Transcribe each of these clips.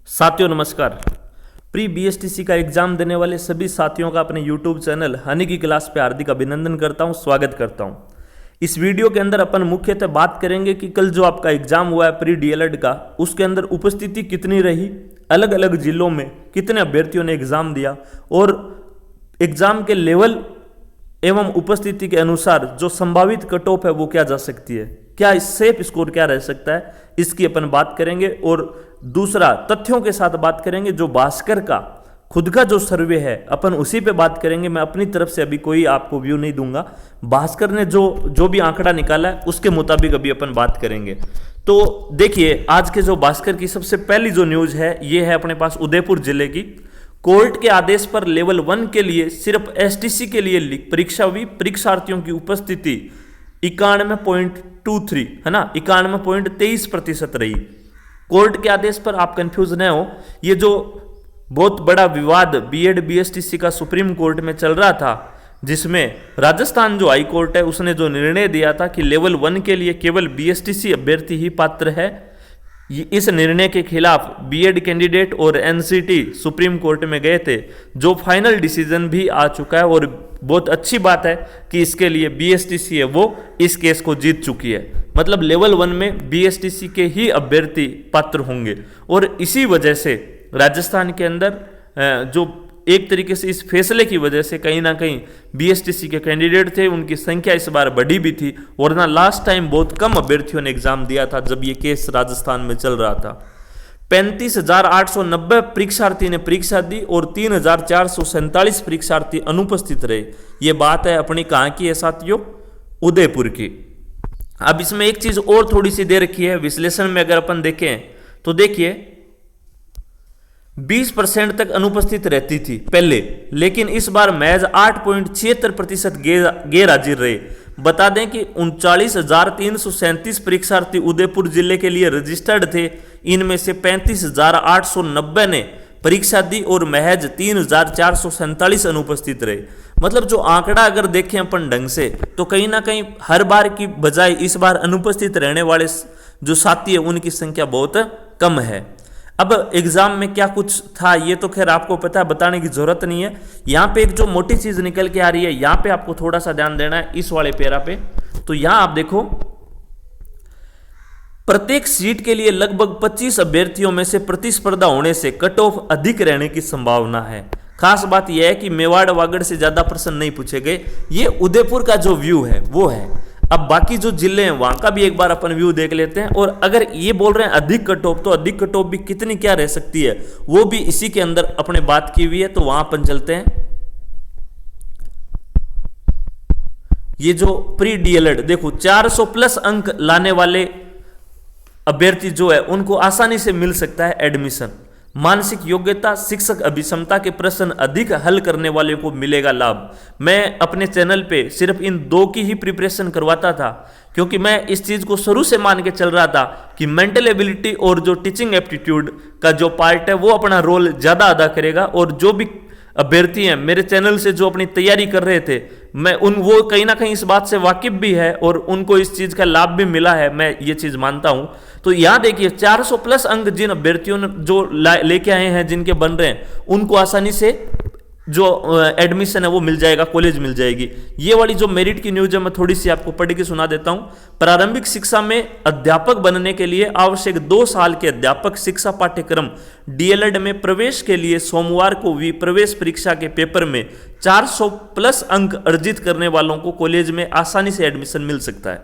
साथियों नमस्कार। Pre BSTC का एग्जाम देने वाले सभी साथियों का अपने यूट्यूब चैनल हनी की क्लास पे हार्दिक अभिनंदन करता हूं, स्वागत करता हूं। इस वीडियो के अंदर अपन मुख्यतः बात करेंगे कि कल जो आपका एग्जाम हुआ है प्री डीएलएड का, उसके अंदर उपस्थिति कितनी रही, अलग अलग जिलों में कितने अभ्यर्थियों ने एग्जाम दिया और एग्जाम के लेवल एवं उपस्थिति के अनुसार जो संभावित कट ऑफ है वो क्या जा सकती है, क्या सेफ स्कोर क्या रह सकता है, इसकी अपन बात करेंगे। और दूसरा तथ्यों के साथ बात करेंगे। जो भास्कर का खुद का जो सर्वे है अपन उसी पे बात करेंगे। मैं अपनी तरफ से अभी कोई आपको व्यू नहीं दूंगा, भास्कर ने जो भी आंकड़ा निकाला है उसके मुताबिक अभी अपन बात करेंगे। तो देखिए आज के जो भास्कर की सबसे पहली जो न्यूज है ये है अपने पास उदयपुर जिले की। कोर्ट के आदेश पर लेवल 1 के लिए सिर्फ एसटीसी के लिए परीक्षा हुई। परीक्षार्थियों की उपस्थिति 91.23 है ना, 91.23% रही। कोर्ट के आदेश पर आप कंफ्यूज न हो, ये जो बहुत बड़ा विवाद बीएड बीएसटीसी का सुप्रीम कोर्ट में चल रहा था, जिसमें राजस्थान जो हाई कोर्ट है उसने जो निर्णय दिया था कि लेवल 1 के लिए केवल बीएसटीसी अभ्यर्थी ही पात्र है, इस निर्णय के खिलाफ बीएड कैंडिडेट और एनसीटी सुप्रीम कोर्ट में गए थे, जो फाइनल डिसीजन भी आ चुका है। और बहुत अच्छी बात है कि इसके लिए बीएसटीसी है वो इस केस को जीत चुकी है। मतलब लेवल 1 में बीएसटीसी के ही अभ्यर्थी पात्र होंगे। और इसी वजह से राजस्थान के अंदर जो एक तरीके से इस फैसले की वजह से कहीं ना कहीं बीएसटीसी के कैंडिडेट थे उनकी संख्या इस बार बढ़ी भी थी, वरना लास्ट टाइम बहुत कम अभ्यर्थियों ने एग्जाम दिया था जब ये केस राजस्थान में चल रहा था। 35,890 परीक्षार्थी ने परीक्षा दी और 3,447 परीक्षार्थी अनुपस्थित रहे। ये बात है अपनी कहाँ की है साथियों, उदयपुर की। अब इसमें एक चीज और थोड़ी सी दे रखी है विश्लेषण में, अगर अपन देखें तो देखिए 20% तक अनुपस्थित रहती थी पहले, लेकिन इस बार महज 8.76% गैर हाजिर रहे। बता दें कि 39,337 परीक्षार्थी उदयपुर जिले के लिए रजिस्टर्ड थे। इनमें से 35,890 ने परीक्षा दी और महज 3,447 अनुपस्थित रहे। मतलब जो आंकड़ा अगर देखें अपन ढंग से तो कहीं ना कहीं हर बार की बजाय इस बार अनुपस्थित रहने वाले जो साथी है उनकी संख्या बहुत कम है। अब एग्जाम में क्या कुछ था ये तो खैर आपको पता है, बताने की जरूरत नहीं है। यहाँ पे एक जो मोटी चीज निकल के आ रही है, यहाँ पे आपको थोड़ा सा ध्यान देना है इस वाले पैरा पे। तो यहाँ आप देखो प्रत्येक सीट के लिए लगभग 25 अभ्यर्थियों में से प्रतिस्पर्धा होने से कट ऑफ अधिक रहने की संभावना है। खास बात यह है कि मेवाड़ वागड़ से ज्यादा प्रश्न नहीं पूछे गए। ये उदयपुर का जो व्यू है वो है। अब बाकी जो जिले हैं वहां का भी एक बार अपन व्यू देख लेते हैं। और अगर ये बोल रहे हैं अधिक कट ऑफ, तो अधिक कट ऑफ भी कितनी क्या रह सकती है वो भी इसी के अंदर अपने बात की हुई है। तो वहां अपन चलते हैं। ये जो प्री डीएलएड देखो 400 प्लस अंक लाने वाले अभ्यर्थी जो है उनको आसानी से मिल सकता है एडमिशन। मानसिक योग्यता, शिक्षक अभिक्षमता के प्रश्न अधिक हल करने वाले को मिलेगा लाभ। मैं अपने चैनल पे सिर्फ इन 2 की ही प्रिपरेशन करवाता था, क्योंकि मैं इस चीज को शुरू से मान के चल रहा था कि मेंटल एबिलिटी और जो टीचिंग एप्टीट्यूड का जो पार्ट है वो अपना रोल ज्यादा अदा करेगा। और जो भी अभ्यर्थी हैं मेरे चैनल से जो अपनी तैयारी कर रहे थे, मैं वो कहीं ना कहीं इस बात से वाकिफ भी है और उनको इस चीज का लाभ भी मिला है, मैं ये चीज मानता हूं। तो यहां देखिए 400 प्लस अंक जिन अभ्यर्थियों ने जो लेके आए हैं, जिनके बन रहे हैं, उनको आसानी से जो एडमिशन है वो मिल जाएगा, कॉलेज मिल जाएगी। ये वाली जो मेरिट की न्यूज है मैं थोड़ी सी आपको पढ़ के सुना देता हूं। प्रारंभिक शिक्षा में अध्यापक बनने के लिए आवश्यक 2 साल के अध्यापक शिक्षा पाठ्यक्रम डीएलएड में प्रवेश के लिए सोमवार को हुई प्रवेश परीक्षा के पेपर में 400 प्लस अंक अर्जित करने वालों को कॉलेज में आसानी से एडमिशन मिल सकता है।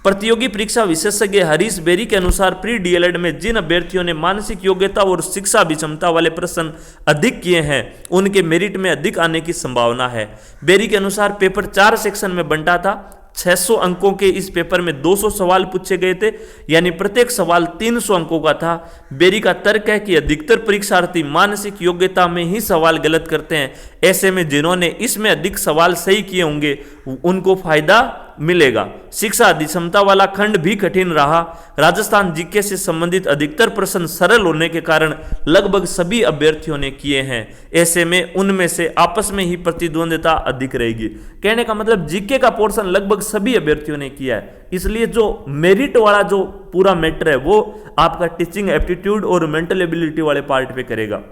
प्रतियोगी परीक्षा विशेषज्ञ हरीश बेरी के अनुसार प्री डीएलएड में जिन अभ्यर्थियों ने मानसिक योग्यता और शिक्षा अभिक्षमता वाले प्रश्न अधिक किए हैं उनके मेरिट में अधिक आने की संभावना है। बेरी के अनुसार पेपर 4 सेक्शन में बंटा था। 600 अंकों के इस पेपर में 200 सवाल पूछे गए थे, यानी प्रत्येक सवाल 300 अंकों का था। बेरी का तर्क है कि अधिकतर परीक्षार्थी मानसिक योग्यता में ही सवाल गलत करते हैं। ऐसे में जिन्होंने इसमें अधिक सवाल सही किए होंगे उनको फायदा मिलेगा। शिक्षा अधिक्षमता वाला खंड भी कठिन रहा। राजस्थान जीके से संबंधित अधिकतर प्रश्न सरल होने के कारण लगभग सभी अभ्यर्थियों ने किए हैं। ऐसे में उनमें से आपस में ही प्रतिद्वंदिता अधिक रहेगी। कहने का मतलब जीके का पोर्शन लगभग सभी अभ्यर्थियों ने किया है, इसलिए जो मेरिट वाला जो पूरा मैटर है वो आपका टीचिंग एप्टीट्यूड और मेंटल एबिलिटी वाले पार्ट पे करेगा।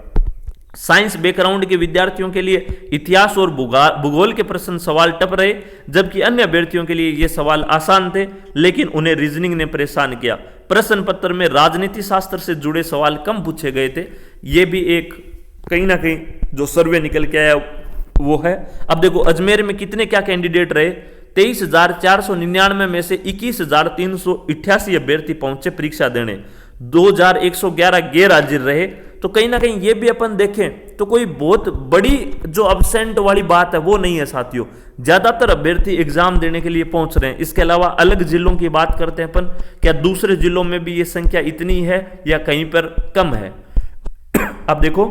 साइंस बैकग्राउंड के विद्यार्थियों के लिए इतिहास और भूगोल के प्रश्न सवाल टफ रहे, जबकि अन्य अभ्यर्थियों के लिए ये सवाल आसान थे, लेकिन उन्हें रीजनिंग ने परेशान किया। प्रश्न पत्र में राजनीति शास्त्र से जुड़े सवाल कम पूछे गए थे। ये भी एक कहीं ना कहीं जो सर्वे निकल के आया वो है। अब देखो अजमेर में कितने क्या कैंडिडेट रहे, 23,499 में से 21,388 अभ्यर्थी पहुंचे परीक्षा देने, 2,111 गैर हाजिर रहे। तो कहीं ना कहीं ये भी अपन देखें तो कोई बहुत बड़ी जो अब्सेंट वाली बात है वो नहीं है साथियों। ज्यादातर अभ्यर्थी एग्जाम देने के लिए पहुंच रहे हैं। इसके अलावा अलग जिलों की बात करते हैं अपन, क्या दूसरे जिलों में भी ये संख्या इतनी है या कहीं पर कम है। अब देखो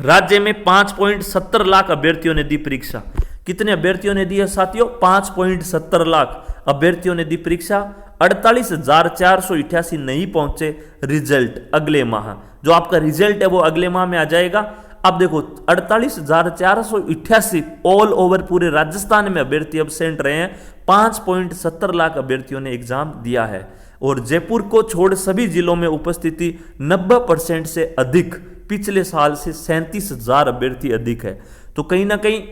राज्य में 5.70 लाख अभ्यर्थियों ने दी परीक्षा। कितने अभ्यर्थियों ने दी है साथियों? 5.70 लाख अभ्यर्थियों ने दी परीक्षा। 48,488 नहीं पहुंचे रिजल्ट अगले माह। जो आपका रिजल्ट है वो अगले माह में आ जाएगा। अब देखो 48,488 ऑल ओवर पूरे राजस्थान में अभ्यर्थी एब्सेंट रहे हैं। 5.70 लाख अभ्यर्थियों ने एग्जाम दिया है और जयपुर को छोड़ सभी जिलों में उपस्थिति 90% से अधिक, पिछले साल से 37,000 अभ्यर्थी अधिक है। तो कहीं ना कहीं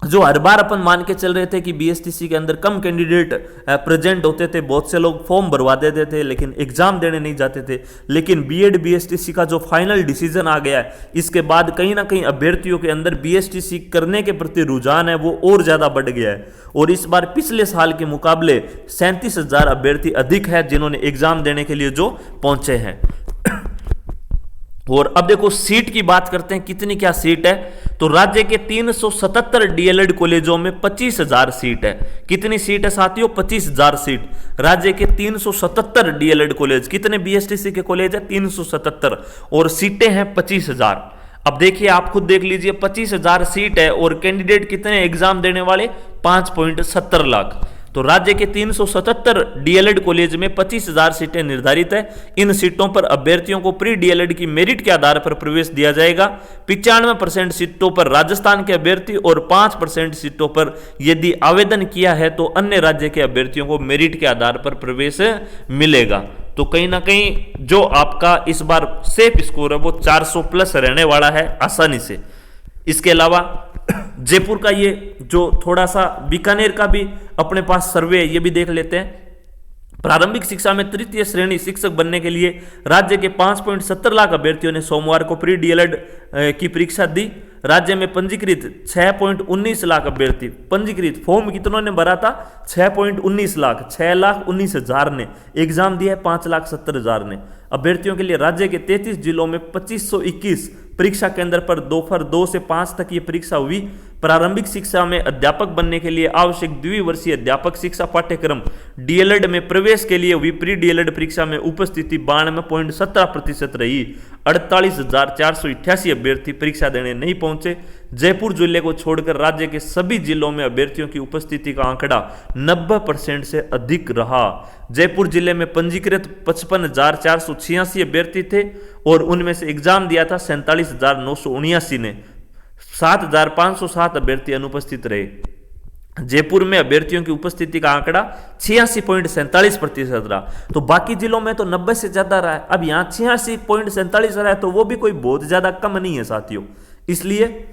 जो हर बार अपन मान के चल रहे थे कि बीएसटीसी के अंदर कम कैंडिडेट प्रेजेंट होते थे, बहुत से लोग फॉर्म भरवा देते थे लेकिन एग्जाम देने नहीं जाते थे, लेकिन बीएड बीएसटीसी का जो फाइनल डिसीजन आ गया है इसके बाद कहीं ना कहीं अभ्यर्थियों के अंदर बीएसटीसी करने के प्रति रुझान है वो और ज्यादा बढ़ गया है। और इस बार पिछले साल के मुकाबले 37,000 अभ्यर्थी अधिक है जिन्होंने एग्जाम देने के लिए जो पहुंचे हैं। और अब देखो सीट की बात करते हैं, कितनी क्या सीट है। तो राज्य के 377 डीएलएड कॉलेजों में 25,000 सीट है। कितनी सीट है साथियों? 25,000 सीट। राज्य के 377 डीएलएड कॉलेज, कितने बीएसटीसी के कॉलेज है? 377 और सीटें हैं 25,000। अब देखिए आप खुद देख लीजिए, 25,000 सीट है और कैंडिडेट कितने एग्जाम देने वाले? 5.70 लाख। तो राज्य के 377 डीएलएड कॉलेज में 25,000 सीटें निर्धारित है। इन सीटों पर अभ्यर्थियों को प्री डीएलएड की मेरिट के आधार पर प्रवेश दिया जाएगा। 95% सीटों पर राजस्थान के अभ्यर्थी और 5% सीटों पर यदि आवेदन किया है तो अन्य राज्य के अभ्यर्थियों को मेरिट के आधार पर प्रवेश मिलेगा। तो कहीं ना कहीं जो आपका इस बार सेफ स्कोर है वो 400 प्लस रहने वाला है आसानी से। इसके अलावा जयपुर का ये जो थोड़ा सा बीकानेर का भी अपने पास सर्वे है, ये भी देख लेते हैं। प्रारंभिक शिक्षा में तृतीय श्रेणी शिक्षक बनने के लिए राज्य के 5.70 लाख अभ्यर्थियों ने सोमवार को प्री डीएलएड की परीक्षा दी। राज्य में पंजीकृत 6.19 लाख अभ्यर्थी, पंजीकृत फॉर्म कितनों ने भरा था? 6.19 लाख, 6,19,000 ने एग्जाम दिया है, 5,70,000 ने। अभ्यर्थियों के लिए राज्य के 33 जिलों में 2521 परीक्षा केंद्र पर दोपहर 2 से 5 तक ये परीक्षा हुई। प्रारंभिक शिक्षा में अध्यापक बनने के लिए आवश्यक द्विवर्षीय अध्यापक शिक्षा पाठ्यक्रम डीएलएड में प्रवेश के लिए हुई प्री डीएलएड परीक्षा में उपस्थिति 92.17% रही। 48,488 अभ्यर्थी परीक्षा देने नहीं पहुंचे। जयपुर जिले को छोड़कर राज्य के सभी जिलों में अभ्यर्थियों की उपस्थिति का आंकड़ा 90% से अधिक रहा। जयपुर जिले में पंजीकृत 55,486 अभ्यर्थी थे और उनमें से एग्जाम दिया था 47,979 ने। 7,507 अभ्यर्थी अनुपस्थित रहे। जयपुर में अभ्यर्थियों की उपस्थिति का आंकड़ा 86.47% रहा। तो बाकी जिलों में तो 90 से ज्यादा रहा है, अब यहाँ 86.47 रहा है तो वो भी कोई बहुत ज्यादा कम नहीं है साथियों। इसलिए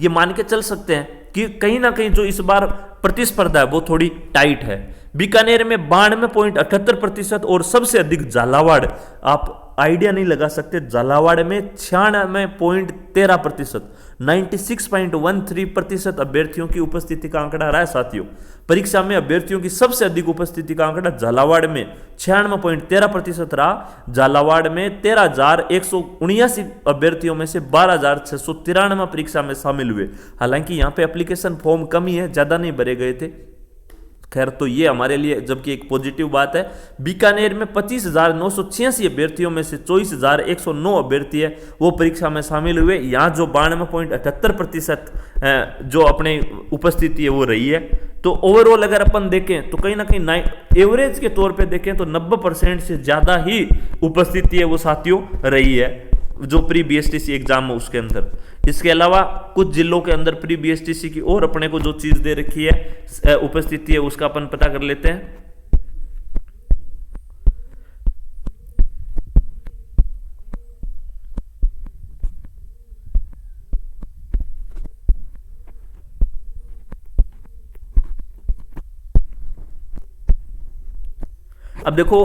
ये मान के चल सकते हैं कि कहीं ना कहीं जो इस बार प्रतिस्पर्धा है वो थोड़ी टाइट है। बीकानेर में 92.78% और सबसे अधिक झालावाड़, आप आइडिया नहीं लगा सकते, झालावाड़ में 96.13%, 96.13% अभ्यर्थियों की उपस्थिति का आंकड़ा रहा है साथियों। परीक्षा में अभ्यर्थियों की सबसे अधिक उपस्थिति का आंकड़ा झालावाड़ में 96.13% रहा। झालावाड़ में 13,179 अभ्यर्थियों में से 12,693 परीक्षा में शामिल हुए। हालांकि यहाँ पे एप्लीकेशन फॉर्म कम ही है, ज्यादा नहीं भरे गए थे। खैर, तो ये हमारे लिए जबकि एक पॉजिटिव बात है। बीकानेर में 25,986 अभ्यर्थियों में से 24,109 अभ्यर्थी है वो परीक्षा में शामिल हुए। यहाँ जो 92.78% जो अपने उपस्थिति है वो रही है। तो ओवरऑल अगर अपन देखें तो कहीं ना कहीं एवरेज के तौर पे देखें तो 90% से ज़्यादा ही उपस्थिति है वो साथियों रही है जो प्री बीएसटीसी एग्जाम है उसके अंदर। इसके अलावा कुछ जिलों के अंदर प्री बीएसटीसी की और अपने को जो चीज़ दे रखी है उपस्थिति है उसका अपन पता कर लेते हैं। अब देखो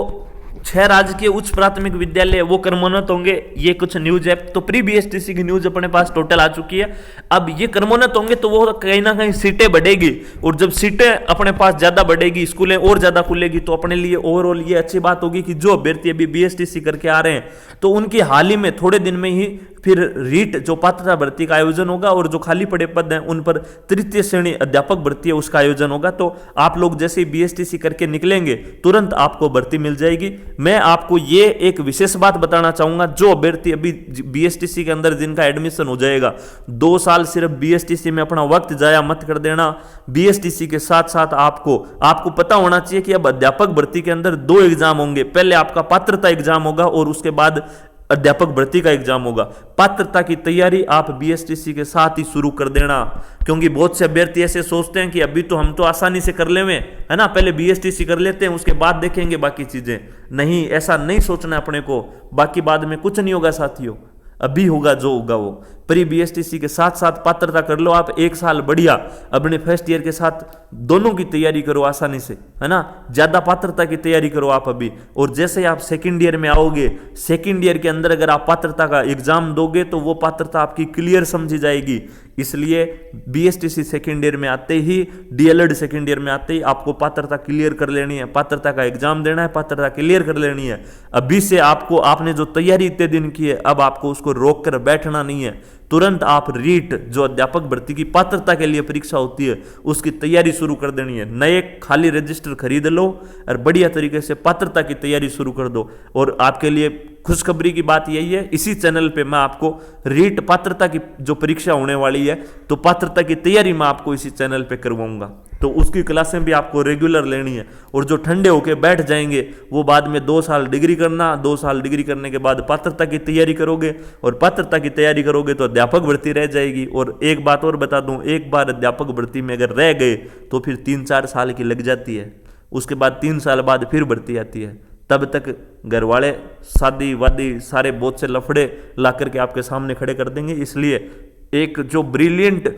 6 राजकीय उच्च प्राथमिक विद्यालय वो क्रमोन्नत होंगे, ये कुछ न्यूज है। तो प्री बीएसटीसी की न्यूज अपने पास टोटल आ चुकी है। अब ये क्रमोन्नत होंगे तो वो कहीं ना कहीं सीटें बढ़ेगी, और जब सीटें अपने पास ज्यादा बढ़ेगी, स्कूलें और ज्यादा खुलेगी, तो अपने लिए ओवरऑल ये अच्छी बात होगी कि जो अभ्यर्थी अभी बीएसटीसी करके आ रहे हैं तो उनकी हाल ही में थोड़े दिन में ही फिर रीट जो पात्रता भर्ती का आयोजन होगा, और जो खाली पड़े पद हैं उन पर तृतीय श्रेणी अध्यापक भर्ती है उसका आयोजन होगा। तो आप लोग जैसे ही बीएसटीसी करके निकलेंगे तुरंत आपको भर्ती मिल जाएगी। मैं आपको ये एक विशेष बात बताना चाहूंगा, जो अभ्यर्थी अभी बीएसटीसी के अंदर जिनका एडमिशन हो जाएगा, 2 साल सिर्फ बीएसटीसी में अपना वक्त जाया मत कर देना। बीएसटीसी के साथ साथ आपको पता होना चाहिए कि अब अध्यापक भर्ती के अंदर 2 एग्जाम होंगे। पहले आपका पात्रता एग्जाम होगा और उसके बाद अध्यापक भर्ती का एग्जाम होगा। पात्रता की तैयारी आप बीएसटीसी के साथ ही शुरू कर देना, क्योंकि बहुत से अभ्यर्थी ऐसे सोचते हैं कि अभी तो हम तो आसानी से कर लेंगे, है ना, पहले बीएसटीसी कर लेते हैं उसके बाद देखेंगे बाकी चीजें। नहीं, ऐसा नहीं सोचना अपने को। बाकी बाद में कुछ नहीं होगा साथियों, अभी होगा जो होगा वो। प्री बीएसटीसी के साथ साथ पात्रता कर लो आप 1 साल बढ़िया, अपने फर्स्ट ईयर के साथ दोनों की तैयारी करो आसानी से, है ना। ज्यादा पात्रता की तैयारी करो आप अभी, और जैसे ही आप सेकंड ईयर में आओगे, सेकंड ईयर के अंदर अगर आप पात्रता का एग्जाम दोगे तो वो पात्रता आपकी क्लियर समझी जाएगी। इसलिए बीएसटीसी सेकंड ईयर में आते ही, डीएलएड सेकंड ईयर में आते ही आपको पात्रता क्लियर कर लेनी है, पात्रता का एग्जाम देना है, पात्रता क्लियर कर लेनी है। अभी से आपने जो तैयारी इतने दिन की है, अब आपको उसको रोक कर बैठना नहीं है। तुरंत आप रीट जो अध्यापक भर्ती की पात्रता के लिए परीक्षा होती है उसकी तैयारी शुरू कर देनी है। नए खाली रजिस्टर खरीद लो और बढ़िया तरीके से पात्रता की तैयारी शुरू कर दो। और आपके लिए खुशखबरी की बात यही है, इसी चैनल पे मैं आपको रीट पात्रता की जो परीक्षा होने वाली है, तो पात्रता की तैयारी मैं आपको इसी चैनल पे करवाऊंगा। तो उसकी क्लासें भी आपको रेगुलर लेनी है। और जो ठंडे होके बैठ जाएंगे वो बाद में 2 साल डिग्री करना, 2 साल डिग्री करने के बाद पात्रता की तैयारी करोगे, और पात्रता की तैयारी करोगे तो अध्यापक भर्ती रह जाएगी। और एक बात और बता दूं, एक बार अध्यापक भर्ती में अगर रह गए तो फिर 3-4 साल की लग जाती है, उसके बाद 3 साल बाद फिर भर्ती आती है। तब तक घर वाले शादी वादी सारे बहुत से लफड़े ला करके आपके सामने खड़े कर देंगे। इसलिए एक जो ब्रिलियंट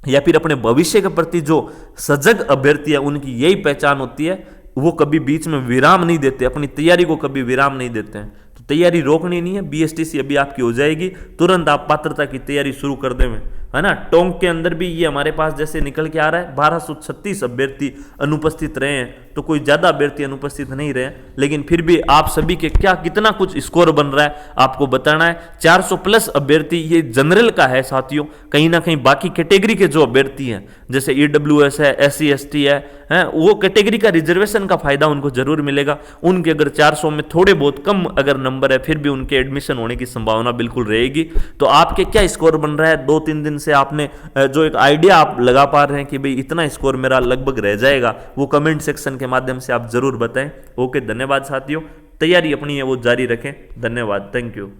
या फिर अपने भविष्य के प्रति जो सजग अभ्यर्थी है उनकी यही पहचान होती है, वो कभी बीच में विराम नहीं देते, अपनी तैयारी को कभी विराम नहीं देते हैं। तो तैयारी रोकनी नहीं है, बीएसटीसी अभी आपकी हो जाएगी, तुरंत आप पात्रता की तैयारी शुरू कर दें, है ना। टोंक के अंदर भी ये हमारे पास जैसे निकल के आ रहा है 1236 अभ्यर्थी अनुपस्थित रहे हैं, तो कोई ज्यादा अभ्यर्थी अनुपस्थित नहीं रहे, लेकिन फिर भी आप सभी के कितना कुछ स्कोर बन रहा है आपको बताना है। 400 प्लस अभ्यर्थी ये जनरल का है साथियों। कहीं ना कहीं बाकी कैटेगरी के जो अभ्यर्थी हैं जैसे ईडब्ल्यूएस है, SC ST है, वो कैटेगरी का रिजर्वेशन का फायदा उनको जरूर मिलेगा। उनके अगर 400 में थोड़े बहुत कम अगर नंबर है फिर भी उनके एडमिशन होने की संभावना बिल्कुल रहेगी। तो आपके क्या स्कोर बन रहा है 2-3 दिन से आपने जो एक आइडिया आप लगा पा रहे हैं कि भाई इतना स्कोर मेरा लगभग रह जाएगा, वो कमेंट सेक्शन के माध्यम से आप जरूर बताएं। ओके, धन्यवाद साथियों, तैयारी अपनी है वो जारी रखें। धन्यवाद, थैंक यू।